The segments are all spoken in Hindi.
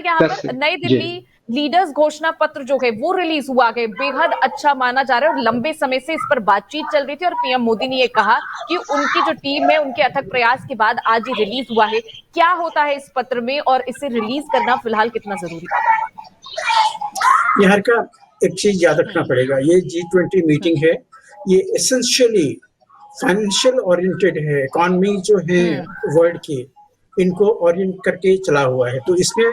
कि यहाँ पर नई दिल्ली लीडर्स घोषणा पत्र जो है वो रिलीज हुआ है, बेहद अच्छा माना जा रहा है और लंबे समय से इस पर बातचीत चल रही थी और पीएम मोदी ने ये कहा कि उनकी जो टीम है उनके अथक प्रयास के बाद आज ये रिलीज हुआ है। क्या होता है इस पत्र में और इसे रिलीज करना फिलहाल कितना जरूरी है? यहाँ का एक चीज याद रखना पड़ेगा, ये G20 मीटिंग है, ये एसेंशियली फाइनेंशियल ओरिएंटेड है, इकोनॉमी जो है वर्ल्ड की इनको ओरिएंट करके चला हुआ है। तो इसमें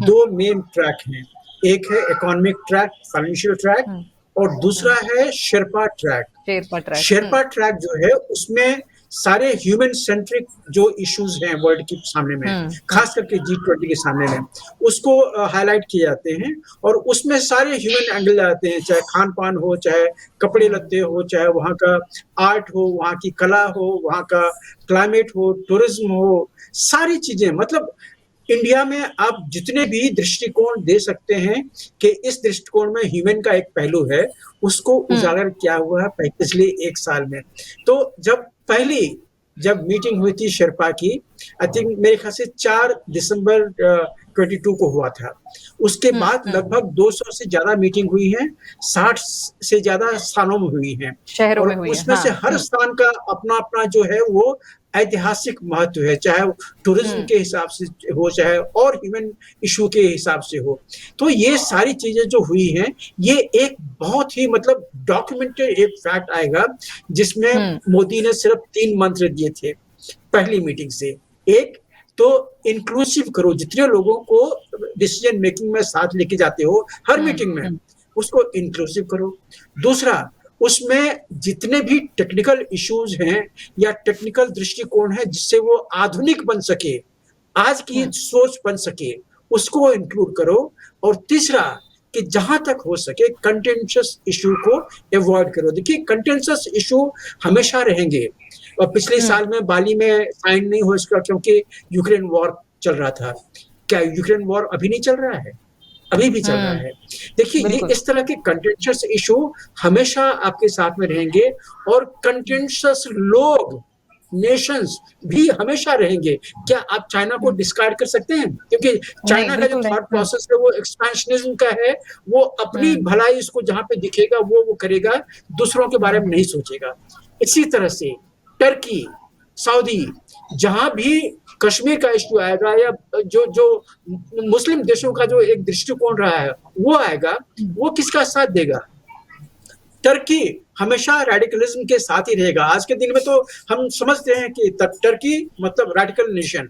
दो मेन ट्रैक हैं, एक है इकोनॉमिक ट्रैक, फाइनेंशियल ट्रैक, और दूसरा है शेरपा ट्रैक। शेरपा ट्रैक जो है उसमें सारे ह्यूमन सेंट्रिक जो इश्यूज हैं वर्ल्ड के सामने में, खास करके G20 के सामने में, उसको हाईलाइट किए जाते हैं और उसमें सारे ह्यूमन एंगल आते हैं, चाहे खान पान हो, चाहे कपड़े लत्ते हो, चाहे वहाँ का आर्ट हो, वहाँ की कला हो, वहाँ का क्लाइमेट हो, टूरिज्म हो, सारी चीजें। मतलब इंडिया में आप जितने भी दृष्टिकोण दे सकते हैं कि इस दृष्टिकोण में ह्यूमन का एक पहलू है, उसको उजागर किया हुआ है पिछले एक साल में। तो जब मीटिंग हुई थी शेरपा की, आई थिंक मेरे ख्याल से 4 दिसंबर 22 को हुआ था। उसके बाद लगभग 200 से ज्यादा मीटिंग हुई है, 60 से ज्यादा स्थानों में हुई है, शहरों में हुई है। उसमें से हर स्थान का अपना अपना जो है वो ऐतिहासिक महत्व है, चाहे टूरिज्म के हिसाब से हो, चाहे और ह्यूमन इशू के हिसाब से हो। तो ये सारी चीजें जो हुई हैं, ये एक बहुत ही मतलब डॉक्यूमेंटेड एक फैक्ट आएगा, जिसमें मोदी ने सिर्फ 3 मंत्र दिए थे पहली मीटिंग से। एक तो इंक्लूसिव करो, जितने लोगों को डिसीजन मेकिंग में साथ लेके जाते हो हर मीटिंग में, उसको इंक्लूसिव करो। दूसरा, उसमें जितने भी टेक्निकल इश्यूज हैं या टेक्निकल दृष्टिकोण है जिससे वो आधुनिक बन सके, आज की सोच बन सके, उसको इंक्लूड करो। और तीसरा, कि जहां तक हो सके कंटेंशियस इशू को अवॉइड करो। देखिए, कंटेंशियस इशू हमेशा रहेंगे, और पिछले साल में बाली में साइन नहीं हो इसका क्योंकि यूक्रेन वॉर चल रहा था। क्या यूक्रेन वॉर अभी नहीं चल रहा है? अभी भी चल रहा है। देखिए, ये इस तरह के कंटेंशियस इशू हमेशा आपके साथ में रहेंगे, और कंटेंशियस लोग, नेशंस भी हमेशा रहेंगे। क्या आप चाइना को डिस्कार्ड कर सकते हैं? क्योंकि चाइना का जो थॉट प्रोसेस है वो एक्सपेंशनिज्म का है, वो अपनी भलाई इसको जहां पे दिखेगा वो करेगा, दूसरों के बारे में नहीं सोचेगा। इसी तरह से टर्की, सऊदी, जहां भी कश्मीर का इश्यू आएगा या जो मुस्लिम देशों का जो एक दृष्टिकोण रहा है वो आएगा, वो किसका साथ देगा? टर्की हमेशा रेडिकलिज्म के साथ ही रहेगा। आज के दिन में तो हम समझते हैं कि टर्की मतलब रेडिकल नेशन।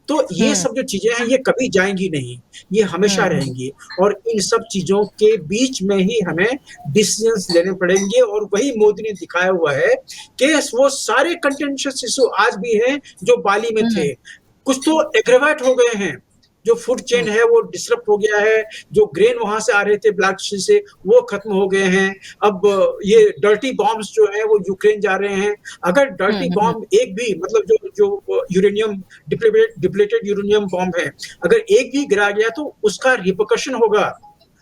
तो ये सब जो चीजें हैं ये कभी जाएंगी नहीं, ये हमेशा रहेंगी, और इन सब चीजों के बीच में ही हमें डिसीजंस लेने पड़ेंगे। और वही मोदी ने दिखाया हुआ है कि वो सारे कंटेंशियस इशू आज भी हैं जो बाली में थे, कुछ तो एग्रेवेट हो गए हैं। जो फूड चेन है वो डिसरप्ट हो गया है, जो ग्रेन वहां से आ रहे थे ब्लैक सी से वो खत्म हो गए हैं। अब ये डर्टी बॉम्ब्स जो है वो यूक्रेन जा रहे हैं। अगर डर्टी बॉम्ब एक भी मतलब जो यूरेनियम डिप्लेटेड यूरेनियम बॉम्ब है, अगर एक भी गिरा गया तो उसका रिपरकशन होगा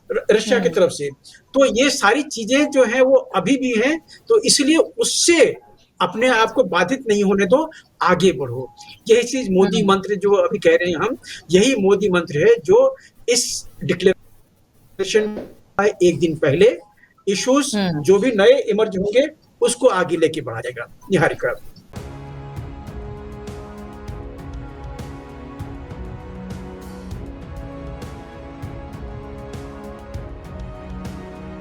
रशिया की तरफ से। तो ये सारी चीजें जो है वो अभी भी हैं, तो इसलिए उससे अपने आप को बाधित नहीं होने दो, आगे बढ़ो। यही चीज मोदी मंत्र जो अभी कह रहे हैं हम, यही मोदी मंत्र है जो इस डिक्लेरेशन का एक दिन पहले इश्यूज जो भी नए इमर्ज होंगे उसको आगे लेके बढ़ा जाएगा। निहारिका।